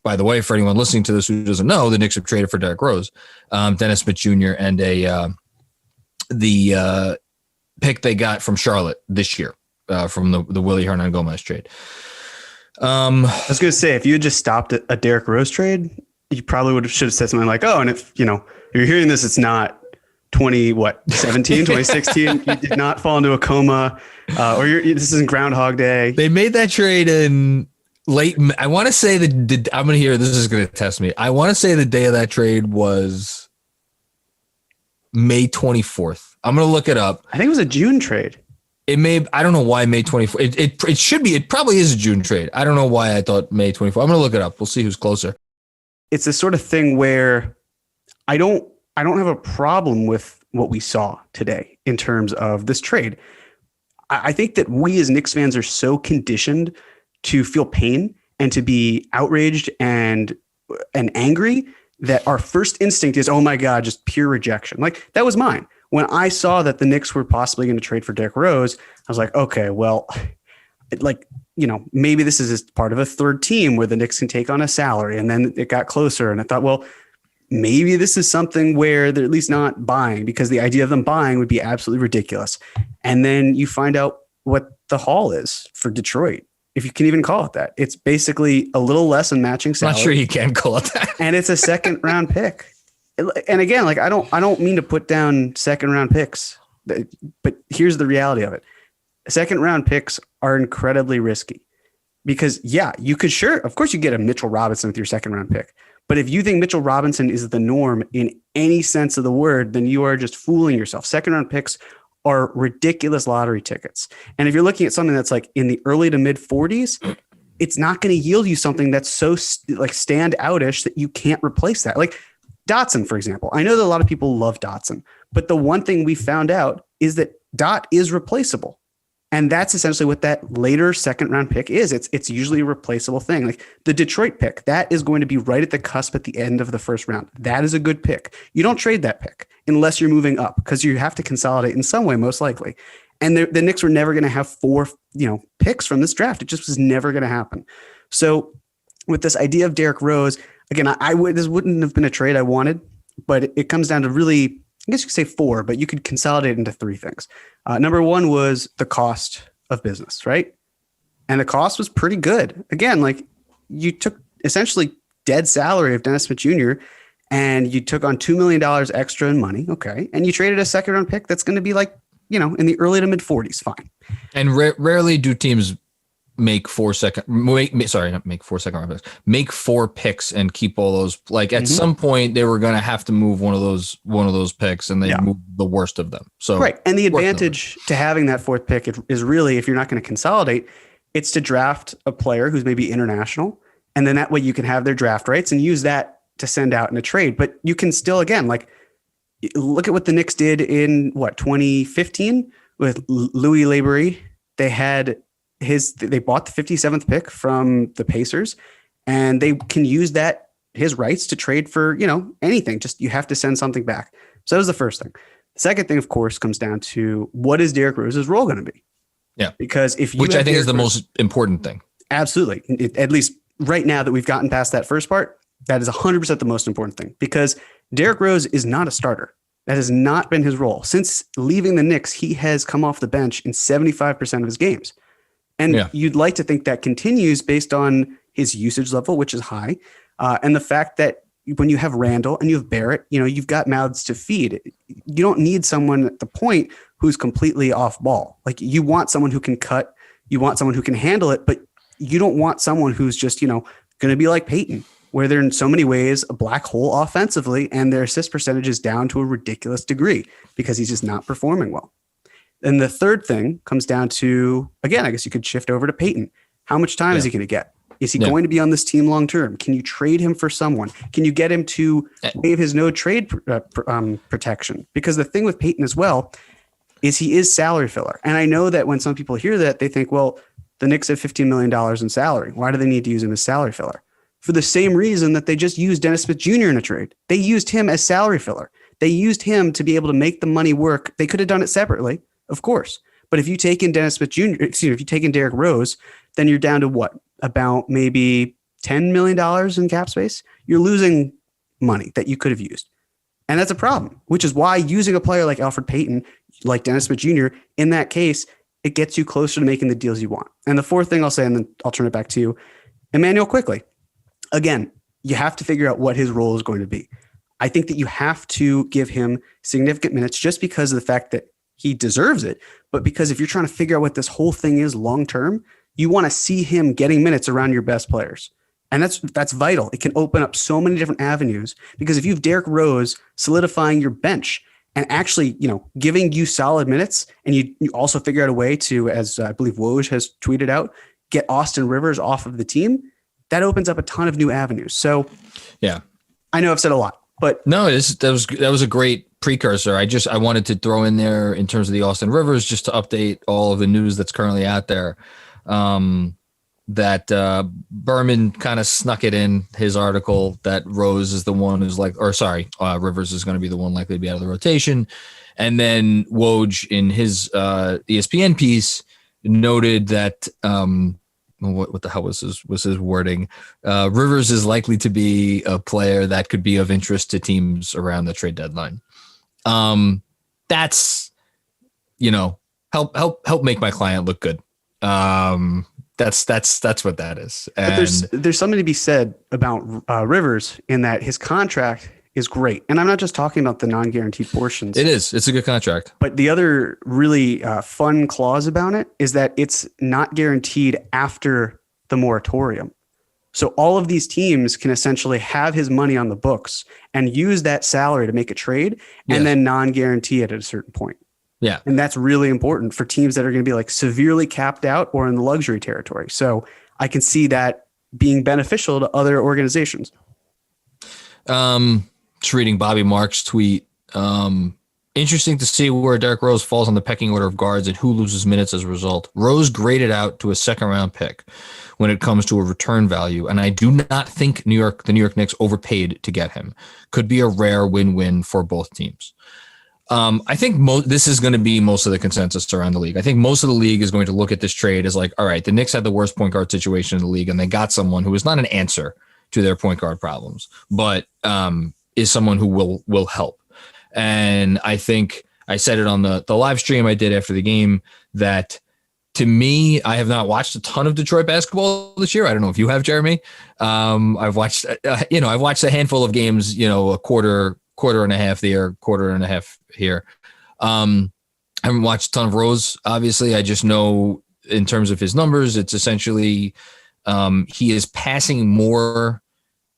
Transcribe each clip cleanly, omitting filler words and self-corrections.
by the way, for anyone listening to this who doesn't know, the Knicks have traded for Derrick Rose, Dennis Smith Jr., and the pick they got from Charlotte this year from the Willie Hernan-Gomez trade. I was going to say, if you had just stopped at a Derrick Rose trade, you probably should have said something like, oh, and if you're hearing this, it's not 2016, you did not fall into a coma, or this isn't Groundhog Day. They made that trade in late. I want to say that I'm going to hear, this is going to test me. I want to say the day of that trade was May 24th. I'm going to look it up. I think it was a June trade. It may, I don't know why May 24th. It should be, it probably is a June trade. I don't know why I thought May 24th. I'm going to look it up. We'll see who's closer. It's this sort of thing where I don't have a problem with what we saw today in terms of this trade. I think that we as Knicks fans are so conditioned to feel pain and to be outraged and angry that our first instinct is, oh my God, just pure rejection. Like that was mine. When I saw that the Knicks were possibly going to trade for Derrick Rose, I was like, okay, well, maybe this is part of a third team where the Knicks can take on a salary. And then it got closer. And I thought, well, maybe this is something where they're at least not buying, because the idea of them buying would be absolutely ridiculous. And then you find out what the haul is for Detroit, if you can even call it that. It's basically a little less in matching salary. Not sure you can call it that. And it's a second round pick. And again, like I don't mean to put down second round picks, but here's the reality of it. Second round picks are incredibly risky because you could of course you get a Mitchell Robinson with your second round pick. But if you think Mitchell Robinson is the norm in any sense of the word, then you are just fooling yourself. Second round picks are ridiculous lottery tickets. And if you're looking at something that's like in the early to mid 40s, it's not going to yield you something that's so stand outish that you can't replace that. Like Dotson, for example. I know that a lot of people love Dotson, but the one thing we found out is that Dot is replaceable. And that's essentially what that later second round pick is. It's usually a replaceable thing. Like the Detroit pick, that is going to be right at the cusp at the end of the first round. That is a good pick. You don't trade that pick unless you're moving up, because you have to consolidate in some way, most likely. And the Knicks were never going to have 4, picks from this draft. It just was never going to happen. So with this idea of Derrick Rose, again, this wouldn't have been a trade I wanted, but it comes down to really, I guess you could say 4, but you could consolidate into 3 things. Number 1 was the cost of business, right? And the cost was pretty good. Again, like you took essentially dead salary of Dennis Smith Jr. and you took on $2 million extra in money. Okay. And you traded a second round pick that's going to be like, in the early to mid 40s. Fine. And rarely do teams make 4 picks and keep all those. Like at some point they were going to have to move one of those picks, and they moved the worst of them. So right. And the advantage to having that 4th pick is really, if you're not going to consolidate, it's to draft a player who's maybe international. And then that way you can have their draft rights and use that to send out in a trade. But you can still, again, like look at what the Knicks did in 2015 with Louis Laborie. They bought the 57th pick from the Pacers, and they can use his rights to trade for, anything. Just you have to send something back. So that was the first thing. The second thing, of course, comes down to what is Derrick Rose's role going to be? Yeah. Because which I think is the most important thing. Absolutely. At least right now that we've gotten past that first part, that is 100% the most important thing, because Derrick Rose is not a starter. That has not been his role. Since leaving the Knicks, he has come off the bench in 75% of his games. And you'd like to think that continues based on his usage level, which is high. And the fact that when you have Randall and you have Barrett, you've got mouths to feed. You don't need someone at the point who's completely off ball. Like you want someone who can cut, you want someone who can handle it, but you don't want someone who's just, going to be like Peyton, where they're in so many ways a black hole offensively, and their assist percentage is down to a ridiculous degree because he's just not performing well. And the third thing comes down to, again, I guess you could shift over to Peyton. How much time is he going to get? Is he going to be on this team long term? Can you trade him for someone? Can you get him to waive his no trade protection? Because the thing with Peyton as well is he is salary filler. And I know that when some people hear that, they think, well, the Knicks have $15 million in salary. Why do they need to use him as salary filler? For the same reason that they just used Dennis Smith Jr. in a trade. They used him as salary filler. They used him to be able to make the money work. They could have done it separately, of course. But if you take in Dennis Smith Jr., if you take in Derrick Rose, then you're down to what? About maybe $10 million in cap space, you're losing money that you could have used. And that's a problem, which is why using a player like Elfrid Payton, like Dennis Smith Jr., in that case, it gets you closer to making the deals you want. And the fourth thing I'll say, and then I'll turn it back to you, Immanuel Quickley. Again, you have to figure out what his role is going to be. I think that you have to give him significant minutes just because of the fact that he deserves it. But because if you're trying to figure out what this whole thing is long-term, you want to see him getting minutes around your best players. And that's vital. It can open up so many different avenues because if you have Derrick Rose solidifying your bench and actually, giving you solid minutes, and you also figure out a way to, as I believe Woj has tweeted out, get Austin Rivers off of the team, that opens up a ton of new avenues. So yeah, I know I've said a lot, but no, that was a great precursor. I wanted to throw in there in terms of the Austin Rivers, just to update all of the news that's currently out there. That Berman kind of snuck it in his article that Rose is the one who's Rivers is going to be the one likely to be out of the rotation. And then Woj in his ESPN piece noted that what the hell was his wording? Rivers is likely to be a player that could be of interest to teams around the trade deadline. That's help make my client look good. That's what that is. And but there's something to be said about Rivers in that his contract is great. And I'm not just talking about the non-guaranteed portions. It is. It's a good contract. But the other really fun clause about it is that it's not guaranteed after the moratorium. So all of these teams can essentially have his money on the books and use that salary to make a trade and then non-guarantee it at a certain point. Yeah. And that's really important for teams that are going to be like severely capped out or in the luxury territory. So I can see that being beneficial to other organizations. Just reading Bobby Marks' tweet. Interesting to see where Derrick Rose falls on the pecking order of guards and who loses minutes as a result. Rose graded out to a second-round pick when it comes to a return value, and I do not think the New York Knicks overpaid to get him. Could be a rare win-win for both teams. I think this is going to be most of the consensus around the league. I think most of the league is going to look at this trade as like, all right, the Knicks had the worst point guard situation in the league, and they got someone who is not an answer to their point guard problems, but is someone who will help. And I think I said it on the live stream I did after the game that, to me, I have not watched a ton of Detroit basketball this year. I don't know if you have, Jeremy. I've watched a handful of games, a quarter and a half there, quarter and a half here. I haven't watched a ton of Rose, obviously. I just know in terms of his numbers, it's essentially he is passing more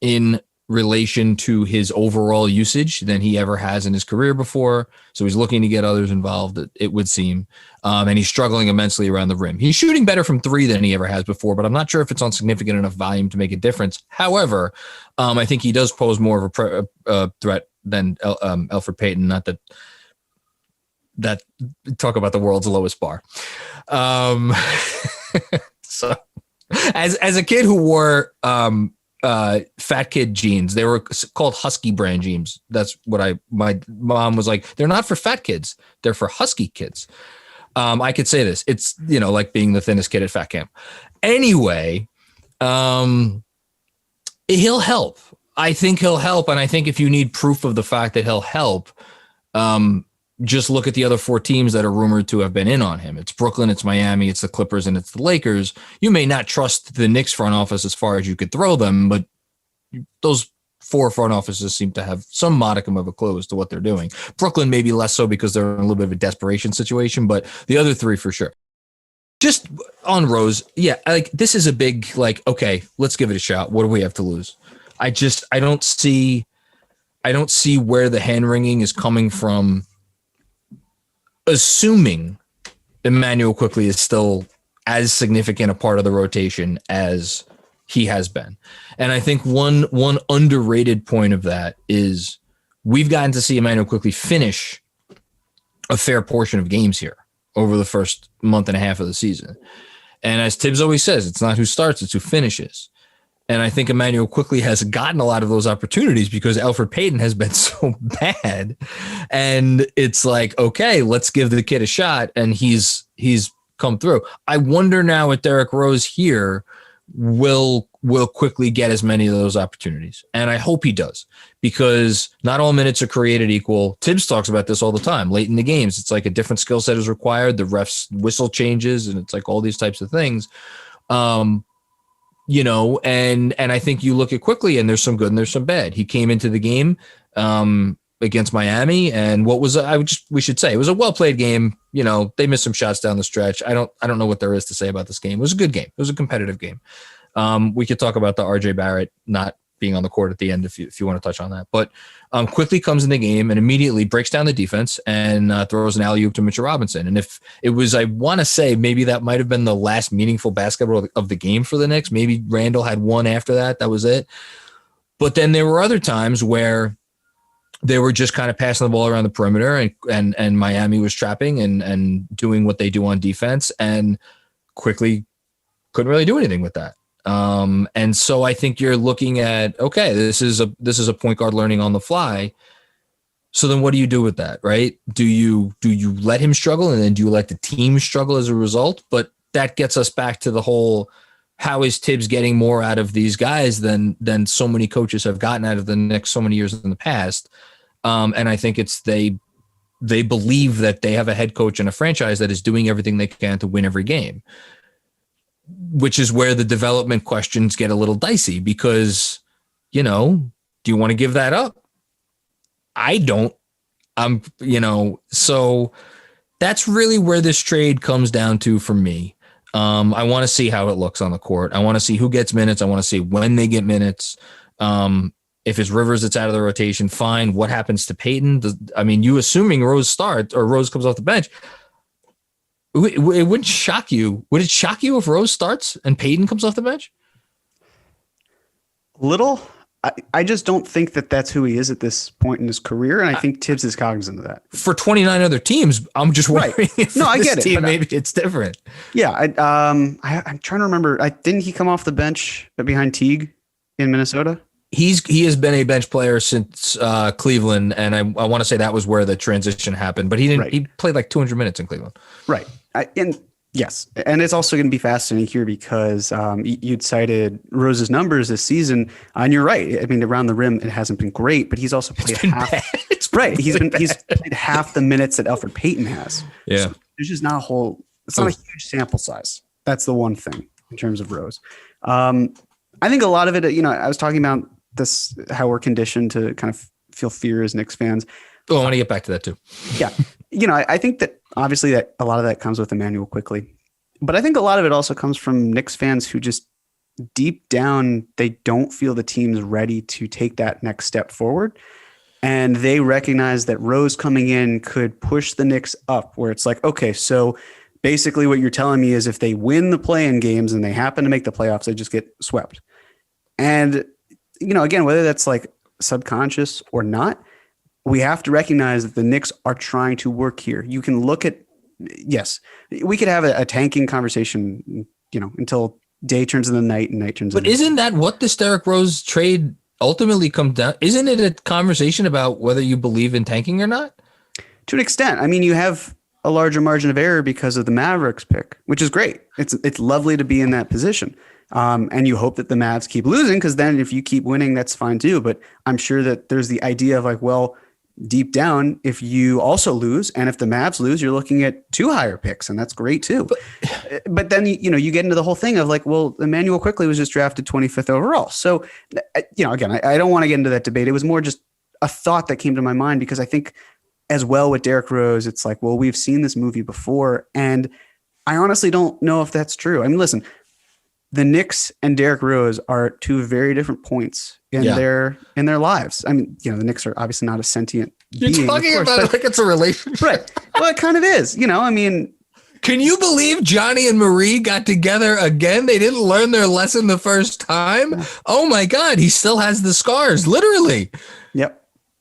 in relation to his overall usage than he ever has in his career before. So he's looking to get others involved, it would seem. And he's struggling immensely around the rim. He's shooting better from three than he ever has before, but I'm not sure if it's on significant enough volume to make a difference. However, I think he does pose more of a threat than Elfrid Payton. Not that talk about the world's lowest bar. So as a kid who wore fat kid jeans, they were called Husky brand jeans. That's what my mom was like, they're not for fat kids, they're for Husky kids. I could say this, it's like being the thinnest kid at fat camp. Anyway, he'll help. I think he'll help. And I think if you need proof of the fact that he'll help, just look at the other four teams that are rumored to have been in on him. It's Brooklyn, it's Miami, it's the Clippers, and it's the Lakers. You may not trust the Knicks front office as far as you could throw them, but those four front offices seem to have some modicum of a clue as to what they're doing. Brooklyn maybe less so because they're in a little bit of a desperation situation, but the other three for sure. Just on Rose, yeah, this is a big, okay, let's give it a shot. What do we have to lose? I don't see where the hand-wringing is coming from, assuming Immanuel Quickley is still as significant a part of the rotation as he has been. And I think one underrated point of that is we've gotten to see Immanuel Quickley finish a fair portion of games here over the first month and a half of the season. And as Tibbs always says, it's not who starts, it's who finishes. And I think Immanuel Quickley has gotten a lot of those opportunities because Elfrid Payton has been so bad. And it's like, okay, let's give the kid a shot. And he's come through. I wonder now with Derrick Rose here, will will quickly get as many of those opportunities. And I hope he does, because not all minutes are created equal. Tibbs talks about this all the time. Late in the games, it's like a different skill set is required. The ref's whistle changes, and it's like all these types of things. And I think you look at quickly, and there's some good and there's some bad. He came into the game against Miami, and we should say it was a well-played game. They missed some shots down the stretch. I don't know what there is to say about this game. It was a good game. It was a competitive game. We could talk about the RJ Barrett not being on the court at the end if you want to touch on that. But quickly comes in the game and immediately breaks down the defense and throws an alley-oop to Mitchell Robinson. And if it was, I want to say maybe that might have been the last meaningful basketball of the game for the Knicks. Maybe Randall had one after that. That was it. But then there were other times where they were just kind of passing the ball around the perimeter, and Miami was trapping and doing what they do on defense, and quickly couldn't really do anything with that. And so I think you're looking at, okay, this is a point guard learning on the fly. So then what do you do with that, right? Do you let him struggle, and then do you let the team struggle as a result? But that gets us back to the whole, how is Tibbs getting more out of these guys than so many coaches have gotten out of the Knicks so many years in the past? And I think it's they believe that they have a head coach and a franchise that is doing everything they can to win every game, which is where the development questions get a little dicey, because, do you want to give that up? I don't. So that's really where this trade comes down to for me. I want to see how it looks on the court. I want to see who gets minutes. I want to see when they get minutes. If it's Rivers that's out of the rotation, fine. What happens to Payton? You assuming Rose starts or Rose comes off the bench, it wouldn't shock you. Would it shock you if Rose starts and Payton comes off the bench? Little. I just don't think that that's who he is at this point in his career, and I think Tibbs is cognizant of that. For 29 other teams, I'm just wondering if I get it. Team, maybe it's different. Yeah, I'm trying to remember. Didn't he come off the bench behind Teague in Minnesota? He has been a bench player since Cleveland, and I want to say that was where the transition happened. But he didn't. Right. He played like 200 minutes in Cleveland. Right. Yes, and it's also going to be fascinating here because you'd cited Rose's numbers this season, and you're right. Around the rim, it hasn't been great, but he's also played half. Right. He's played half the minutes that Elfrid Payton has. Yeah. So there's just not a whole. It's not a huge sample size. That's the one thing in terms of Rose. I think a lot of it. I was talking about this, how we're conditioned to kind of feel fear as Knicks fans. Oh, I want to get back to that too. Yeah. I think that obviously that a lot of that comes with Emmanuel Quickley, but I think a lot of it also comes from Knicks fans who just deep down, they don't feel the team's ready to take that next step forward. And they recognize that Rose coming in could push the Knicks up, where it's like, okay, so basically what you're telling me is if they win the play-in games and they happen to make the playoffs, they just get swept. And, again, whether that's like subconscious or not, we have to recognize that the Knicks are trying to work here. You can look at, yes, we could have a tanking conversation, until day turns into night and night turns into day. But isn't that what this Derrick Rose trade ultimately comes down? Isn't it a conversation about whether you believe in tanking or not? To an extent. You have a larger margin of error because of the Mavericks pick, which is great. It's lovely to be in that position. And you hope that the Mavs keep losing, because then if you keep winning, that's fine too. But I'm sure that there's the idea of like, well, deep down, if you also lose, and if the Mavs lose, you're looking at 2 higher picks, and that's great too. But then you get into the whole thing of like, well, Emmanuel Quickley was just drafted 25th overall. So again, I don't want to get into that debate. It was more just a thought that came to my mind, because I think as well with Derrick Rose, it's like, well, we've seen this movie before, and I honestly don't know if that's true. Listen, the Knicks and Derrick Rose are at 2 very different points in their lives. The Knicks are obviously not a sentient being. You're talking about it like it's a relationship. Right. Well, it kind of is. Can you believe Johnny and Marie got together again? They didn't learn their lesson the first time. Oh my God, he still has the scars, literally. Yep.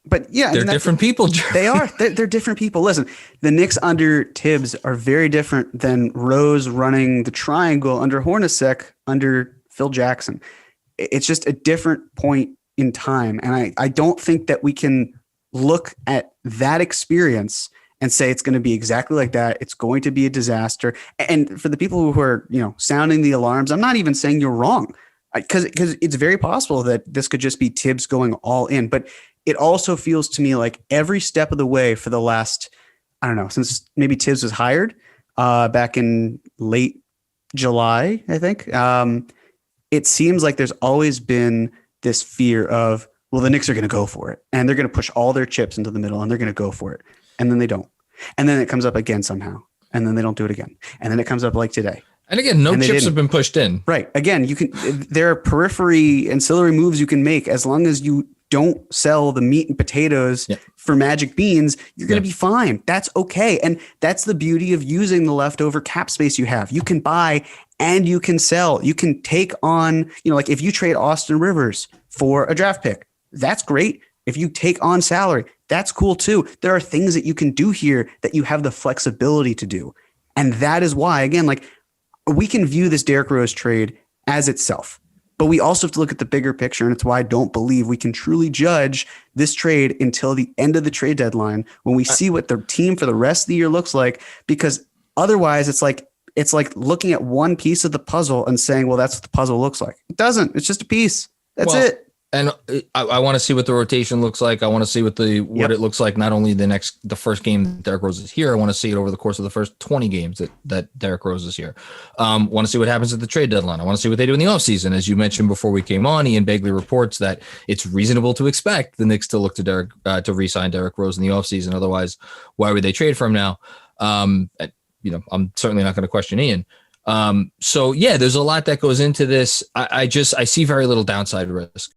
But yeah, they're different people. They are. They're different people. Listen, the Knicks under Tibbs are very different than Rose running the triangle under Hornacek under Phil Jackson. It's just a different point in time. And I don't think that we can look at that experience and say it's going to be exactly like that. It's going to be a disaster. And for the people who are, sounding the alarms, I'm not even saying you're wrong. because it's very possible that this could just be Tibbs going all in. But it also feels to me like every step of the way for the last, I don't know, since maybe Tibbs was hired back in late July, I think, it seems like there's always been this fear of, well, the Knicks are going to go for it and they're going to push all their chips into the middle and they're going to go for it. And then they don't. And then it comes up again somehow. And then they don't do it again. And then it comes up like today. And again, no chips have been pushed in. Right. Again, there are periphery ancillary moves you can make as long as you don't sell the meat and potatoes for magic beans, you're going to be fine. That's okay. And that's the beauty of using the leftover cap space you have. You can buy and you can sell. You can take on, like if you trade Austin Rivers for a draft pick, that's great. If you take on salary, that's cool too. There are things that you can do here that you have the flexibility to do. And that is why, again, like we can view this Derrick Rose trade as itself, but we also have to look at the bigger picture. And it's why I don't believe we can truly judge this trade until the end of the trade deadline when we see what the team for the rest of the year looks like, because otherwise it's like looking at one piece of the puzzle and saying, well, that's what the puzzle looks like. It doesn't. It's just a piece. That's it. And I want to see what the rotation looks like. I want to see what it looks like. Not only the first game that Derrick Rose is here. I want to see it over the course of the first 20 games that Derrick Rose is here. Want to see what happens at the trade deadline. I want to see what they do in the offseason. As you mentioned before we came on, Ian Begley reports that it's reasonable to expect the Knicks to look to Derrick to re-sign Derrick Rose in the offseason. Otherwise, why would they trade for him now? I'm certainly not going to question Ian. So yeah, there's a lot that goes into this. I see very little downside risk.